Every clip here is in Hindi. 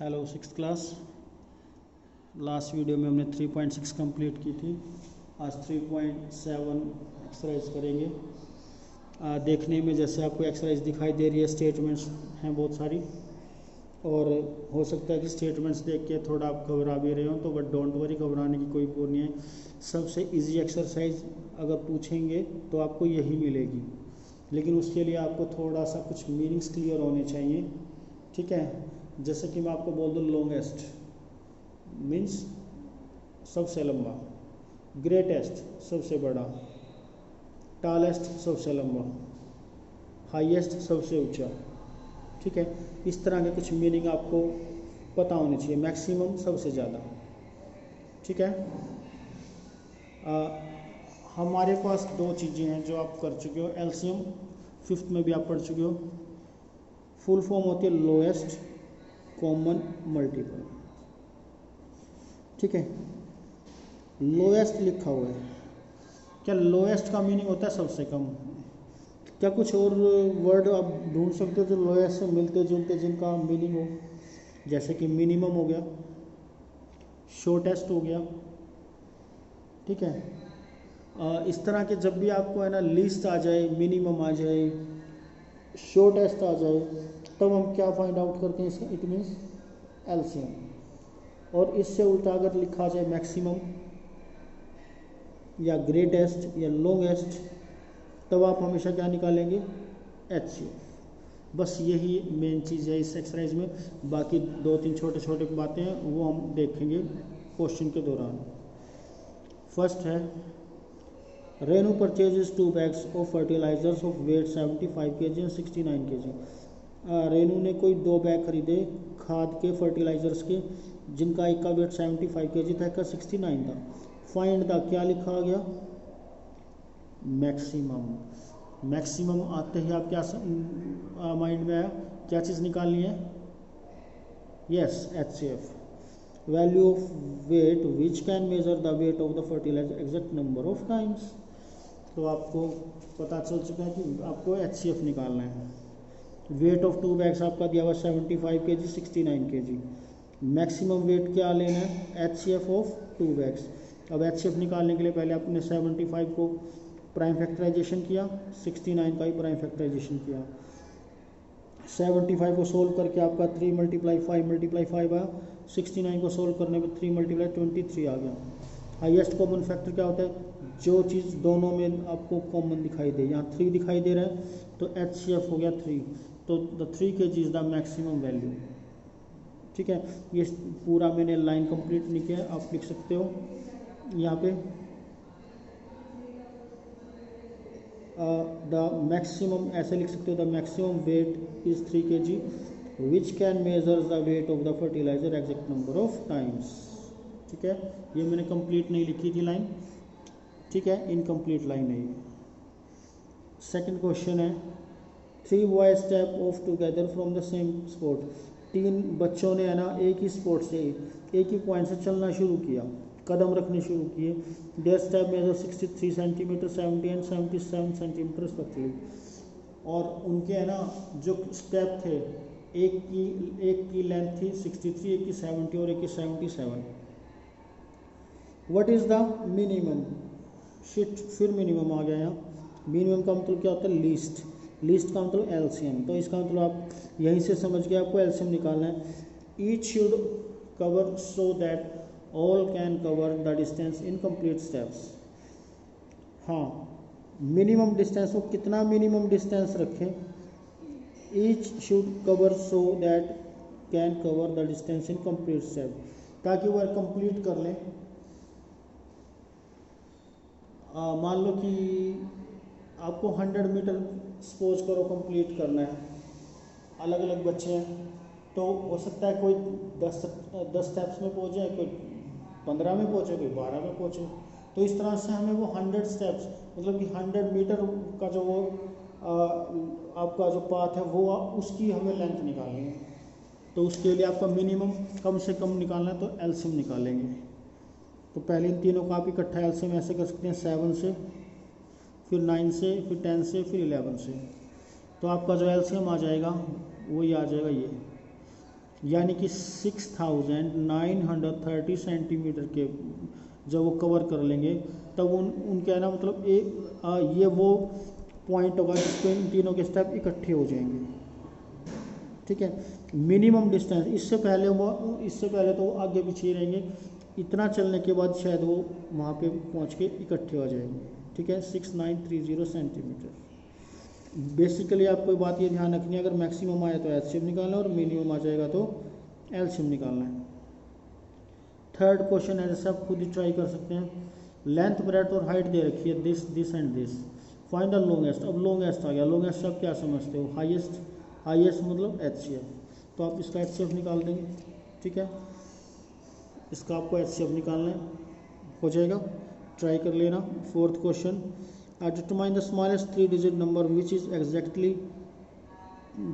Hello six class. Last video में हमने 3.6 कंप्लीट की थी। आज 3.7 एक्सरसाइज करेंगे। देखने में जैसे आपको एक्सरसाइज दिखाई दे रही है, स्टेटमेंट्स हैं बहुत सारी, और हो सकता है कि स्टेटमेंट्स देख के थोड़ा आप घबरा भी रहे हो, तो बट डोंट वरी, घबराने की कोई वो नहीं है। सबसे इजी एक्सरसाइज अगर पूछेंगे तो आपको यही मिलेगी, लेकिन उसके लिए आपको थोड़ा सा कुछ मीनिंग्स क्लियर होने चाहिए। ठीक है, जैसे कि मैं आपको बोल दूँ लॉन्गेस्ट मीन्स सबसे लंबा, ग्रेटेस्ट सबसे बड़ा, टालेस्ट सबसे लंबा, हाईएस्ट सबसे ऊंचा। ठीक है, इस तरह के कुछ मीनिंग आपको पता होने चाहिए। मैक्सिमम सबसे ज़्यादा। ठीक है, हमारे पास दो चीज़ें हैं जो आप कर चुके हो। एलसीएम 5th में भी आप पढ़ चुके हो। फुल फॉर्म होती है लोएस्ट कॉमन मल्टीपल। ठीक है, लोएस्ट लिखा हुआ है। क्या लोएस्ट का मीनिंग होता है सबसे कम? क्या कुछ और वर्ड आप ढूंढ सकते हो जो लोएस्ट से मिलते जुलते जिनका मीनिंग हो? जैसे कि मिनिमम हो गया, शॉर्टेस्ट हो गया। ठीक है, इस तरह के जब भी आपको है ना लिस्ट आ जाए, मिनिमम आ जाए, शॉर्टेस्ट आ जाए, तब हम क्या फाइंड आउट करते हैं इसका? It means LCM. और इससे उल्टा अगर लिखा जाए मैक्सिमम या ग्रेटेस्ट या लॉन्गेस्ट, तब आप हमेशा क्या निकालेंगे? एचसीएफ। बस यही मेन चीज़ है इस एक्सरसाइज में। बाकी दो तीन छोटे छोटे बातें हैं वो हम देखेंगे क्वेश्चन के दौरान। फर्स्ट है, Renu purchases 2 bags of fertilisers of weight 75 kg and 69 kg। Renu ने कोई 2 बैग खरीदे खाद के फर्टिलाइजर्स के, जिनका एक का वेट 75 kg था, एक का 69 था। फाइंड द, क्या लिखा गया? मैक्सिमम। मैक्सिमम आते ही आप क्या माइंड में आया? क्या चीज़ निकालनी है? Yes, HCF, value of weight which can measure the weight of the fertiliser exact number of times. तो आपको पता चल चुका है कि आपको एचसीएफ निकालना है। वेट ऑफ 2 बैग्स आपका दिया हुआ 75 kg 69 kg। मैक्सिमम वेट क्या लेना है? HCF of 2 bags. अब एचसीएफ निकालने के लिए पहले आपने 75 को प्राइम फैक्टराइजेशन किया, 69 का ही प्राइम फैक्टराइजेशन किया। 75 को सोल्व करके आपका 3 × 5 आया। 69 को सोल्व करने पर 3 × 23 आ गया। हाईएस्ट कॉमन फैक्टर क्या होता है? जो चीज़ दोनों में आपको कॉमन दिखाई दे। यहाँ 3 दिखाई दे रहा है तो एचसीएफ हो गया 3, तो the 3 kg is the maximum value. ठीक है, ये पूरा मैंने लाइन कंप्लीट नहीं किया, आप लिख सकते हो यहाँ पे। द मैक्सिमम ऐसे लिख सकते हो, the maximum weight is 3 kg which can measure the weight of the fertiliser exact number of times. ठीक है, ये मैंने कंप्लीट नहीं लिखी थी लाइन। ठीक है, इनकम्प्लीट लाइन है ये। सेकंड क्वेश्चन है, 3 boys step of together from the same spot. 3 बच्चों ने है ना एक ही स्पॉट से, एक ही पॉइंट से चलना शुरू किया, कदम रखने शुरू किए। Their step measure 63 centimetre, 70 and 77 centimetre respectively. और उनके है ना जो स्टेप थे, एक की लेंथ थी 63, एक की 70 और एक की 77। What is the minimum? Shit, फिर मिनिमम आ गया यहाँ। मिनिमम का मतलब क्या होता है? लीस्ट। लीस्ट का मतलब एलसीएम। तो इसका मतलब आप यहीं से समझ गए, आपको एलसीएम निकालना है। Each should cover so that all can cover the distance in complete steps. हाँ, मिनिमम डिस्टेंस, वो कितना मिनिमम डिस्टेंस रखें? Each should cover so that can cover the distance in complete step, ताकि वह कंप्लीट कर लें। मान लो कि आपको 100 मीटर सपोज करो कंप्लीट करना है, अलग अलग बच्चे हैं, तो हो सकता है कोई 10 स्टेप्स में पहुंच जाए, कोई 15 में पहुंचे, कोई 12 में पहुंचे। तो इस तरह से हमें वो 100 स्टेप्स, मतलब कि 100 मीटर का जो वो आपका जो पाथ है, वो उसकी हमें लेंथ निकालनी है। तो उसके लिए आपका मिनिमम कम से कम निकालना है, तो एलसीएम निकालेंगे। तो पहले इन तीनों का आप इकट्ठा एलसीएम ऐसे कर सकते हैं, 7 से, फिर 9 से, फिर 10 से, फिर 11 से। तो आपका जो एलसीएम आ जाएगा वही आ जाएगा ये। यानी कि 6930 सेंटीमीटर के जब वो कवर कर लेंगे तब उनके है ना मतलब ये वो पॉइंट होगा जिस पे इन तीनों के स्टेप इकट्ठे हो जाएंगे। ठीक है, मिनिमम डिस्टेंस इससे पहले तो वो आगे पीछे ही रहेंगे, इतना चलने के बाद शायद वो वहाँ पे पहुँच के इकट्ठे हो जाएंगे। ठीक है, 6930 सेंटीमीटर। बेसिकली आपको बात ये ध्यान रखनी है, अगर मैक्सिमम आए तो एलसीएम निकालना है और मिनिमम आ जाएगा तो एलसीएम निकालना है। थर्ड क्वेश्चन है, जैसे आप खुद ही ट्राई कर सकते हैं। लेंथ, ब्रेड्थ और हाइट दे रखी है, this and this, find the longest. अब लॉन्गेस्ट आ गया, लॉन्गेस्ट आप क्या समझते हो? हाईएस्ट मतलब एचसीएफ, तो आप इसका एचसीएफ निकाल देंगे। ठीक है, इसका आपको एचसीएफ निकालना है, हो जाएगा, ट्राई कर लेना। Fourth question, determine the smallest 3 digit number which is exactly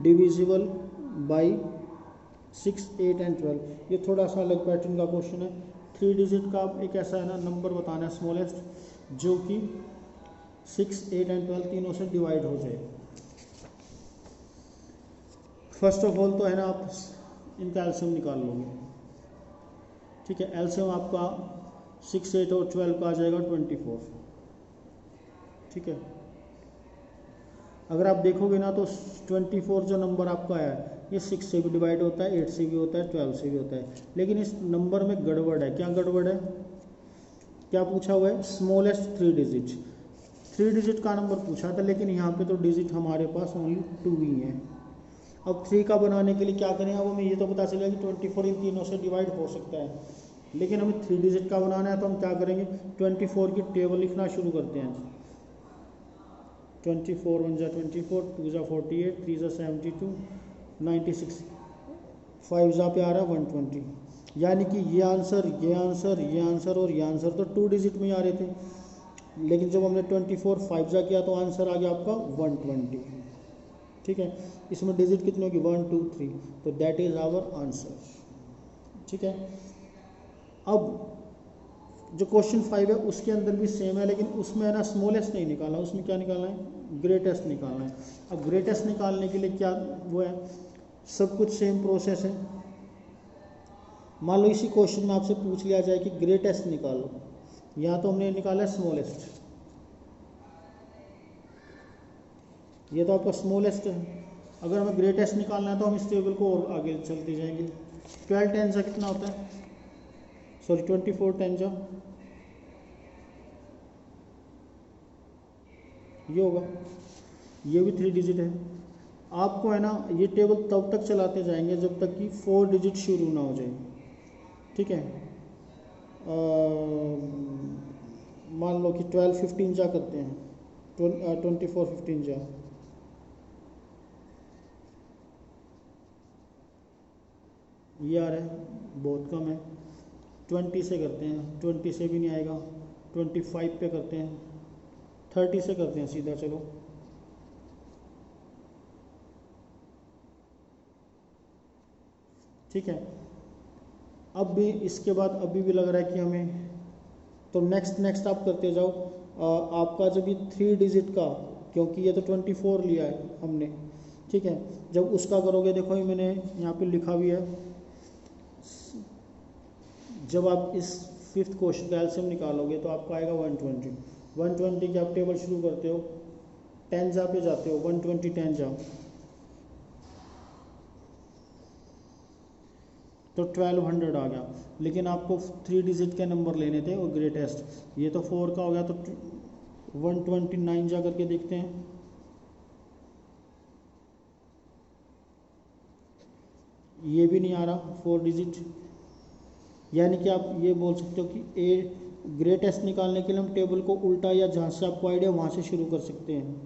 divisible by 6, 8 and 12। ये थोड़ा सा अलग पैटर्न का क्वेश्चन है। 3 डिजिट का एक ऐसा है ना नंबर बताना है स्मॉलेस्ट जो कि 6, 8 एंड 12 तीनों से डिवाइड हो जाए। फर्स्ट ऑफ ऑल तो है ना आप इनका एलसीएम निकाल लोगे। ठीक है, एलसीएम आपका 6, 8 और 12 का आ जाएगा 24। ठीक है, अगर आप देखोगे ना तो 24 जो नंबर आपका है ये 6 से भी डिवाइड होता है, 8 से भी होता है, 12 से भी होता है, लेकिन इस नंबर में गड़बड़ है। क्या गड़बड़ है? क्या पूछा हुआ है? स्मॉलेस्ट 3 डिजिट, 3 डिजिट का नंबर पूछा था, लेकिन यहाँ पे तो डिजिट हमारे पास ओनली 2 ही है। अब 3 का बनाने के लिए क्या करें? अब हमें ये तो पता चलेगा कि 24 इन तीनों से डिवाइड हो सकता है, लेकिन हमें 3 डिजिट का बनाना है तो हम क्या करेंगे? 24 की टेबल लिखना शुरू करते हैं। 24 1 जा 24, 2 जा 48, 3 जा 72, 96, 5 जा पे आ रहा है 120। यानी कि ये आंसर और ये आंसर तो 2 डिजिट में ही आ रहे थे, लेकिन जब हमने 24 5 जा किया तो आंसर आ गया आपका 120। ठीक है, इसमें डिजिट कितने होगी? 1 2 3, तो दैट इज आवर आंसर। ठीक है, अब जो क्वेश्चन 5 है उसके अंदर भी सेम है, लेकिन उसमें है ना स्मॉलेस्ट नहीं निकालना, उसमें क्या निकालना है? ग्रेटेस्ट निकालना है। अब ग्रेटेस्ट निकालने के लिए क्या वो है? सब कुछ सेम प्रोसेस है। मान लो इसी क्वेश्चन में आपसे पूछ लिया जाए कि ग्रेटेस्ट निकालो, यहाँ तो हमने निकाला है स्मॉलेस्ट, ये तो आपका स्मॉलेस्ट है। अगर हमें ग्रेटेस्ट निकालना है तो हम इस टेबल को और आगे चलते जाएंगे। 12 10 जा कितना होता है? सॉरी 24 10 जा ये होगा, ये भी 3 डिजिट है। आपको है ना ये टेबल तब तक चलाते जाएंगे जब तक कि 4 डिजिट शुरू ना हो जाए। ठीक है, मान लो कि 12 15 जा करते हैं, 24 15 जा, ये आ रहा है बहुत कम है। 20 से करते हैं, 20 से भी नहीं आएगा, 25 पे करते हैं, 30 से करते हैं सीधा। चलो ठीक है, अब भी इसके बाद अभी भी लग रहा है कि हमें, तो नेक्स्ट आप करते जाओ। आपका जब ये 3 डिजिट का, क्योंकि ये तो 24 लिया है हमने, ठीक है, जब उसका करोगे, देखो ये मैंने यहाँ पे लिखा भी है, जब आप इस 5th क्वेश्चन का एलसीएम निकालोगे तो आपको आएगा 120। 120 की आप टेबल शुरू करते हो, 10 जा पे जाते हो, 120 10 जा, तो 1200 आ गया। लेकिन आपको 3 डिजिट के नंबर लेने थे और ग्रेटेस्ट, ये तो 4 का हो गया, तो 129 जा करके देखते हैं। ये भी नहीं आ रहा 4 डिजिट, यानी कि आप ये बोल सकते हो कि ग्रेटेस्ट निकालने के लिए हम टेबल को उल्टा या जहाँ से आपको आइडिया वहाँ से शुरू कर सकते हैं।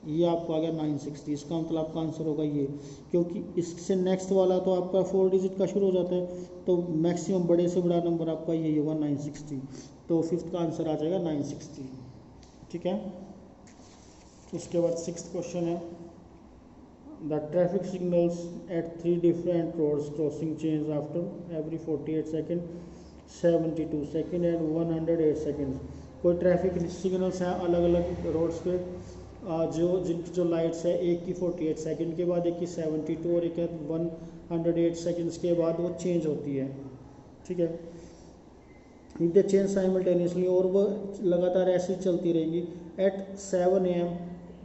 ये आपको आ गया 960, इसका मतलब आपका आंसर होगा ये, क्योंकि इससे नेक्स्ट वाला तो आपका 4 डिजिट का शुरू हो जाता है, तो मैक्सिमम बड़े से बड़ा नंबर आपका यही होगा 960, तो 5th का आंसर आ जाएगा 960। ठीक है, उसके बाद 6th क्वेश्चन है, the traffic signals at 3 different roads crossing change after every 48 second, 72 second and 108 seconds. कोई ट्रैफिक सिग्नल्स हैं अलग अलग रोड्स पे जो जिनकी जो लाइट्स है, एक की 48 सेकंड के बाद, एक की 72 और एक है 108 सेकंड्स के बाद वो चेंज होती है। ठीक है, इफ दे चेंज साइमल्टेनियसली, और वो लगातार ऐसे ही चलती रहेंगी। At 7 AM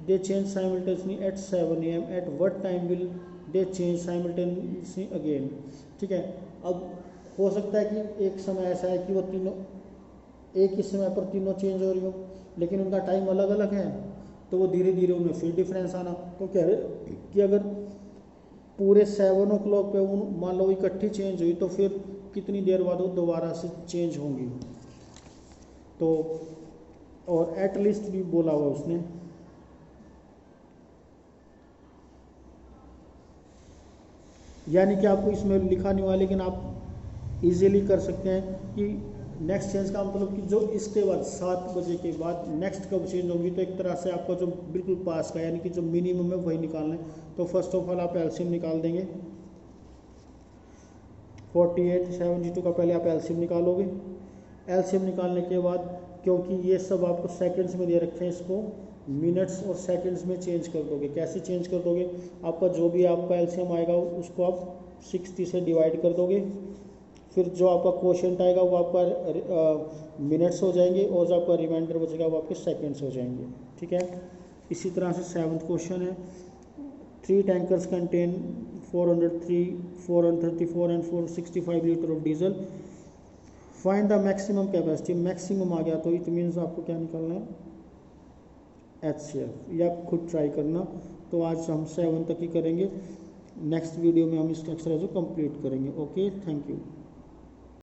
they change simultaneously at 7 AM, at what time will they change simultaneously again. ठीक है, अब हो सकता है कि एक समय ऐसा है कि वो तीनों एक ही समय पर तीनों चेंज हो रही हो, लेकिन उनका टाइम अलग अलग है, तो वो धीरे धीरे उनमें फिर डिफरेंस आना। तो कह रहे कि अगर पूरे 7 o'clock पे उन मान लो इकट्ठी चेंज हुई, तो फिर कितनी देर बाद वो दोबारा से चेंज होंगी। तो और एटलीस्ट भी बोला हुआ उसने, यानी कि आपको इसमें लिखा नहीं हुआ, लेकिन आप इजीली कर सकते हैं कि नेक्स्ट चेंज का मतलब कि जो इसके बाद 7 बजे के बाद नेक्स्ट कब चेंज होगी। तो एक तरह से आपका जो बिल्कुल पास का यानी कि जो मिनिमम है वही निकालना है। तो फर्स्ट ऑफ ऑल आप एलसीएम निकाल देंगे। 48 72 का पहले आप एलसीएम निकालोगे। एलसीएम निकालने के बाद, क्योंकि ये सब आपको सेकंड्स में दे रखे हैं, इसको मिनट्स और सेकंड्स में चेंज कर दोगे। कैसे चेंज कर दोगे, आपका जो भी आपका एलसीएम आएगा उसको आप 60 से डिवाइड कर दोगे, फिर जो आपका क्वोशंट आएगा वो आपका मिनट्स हो जाएंगे, और जो आपका रिमाइंडर बचेगा वो आपके सेकंड्स हो जाएंगे। ठीक है, इसी तरह से 7th क्वेश्चन है, 3 tankers contain 403, 434 and 465 litre of diesel, find the maximum capacity. Maximum आ गया तो इट मीन्स आपको क्या निकालना है, HCF। ये आप खुद ट्राई करना। तो आज हम 7 तक ही करेंगे, नेक्स्ट वीडियो में हम इस एक्सरसाइज को कंप्लीट करेंगे। Okay, thank you.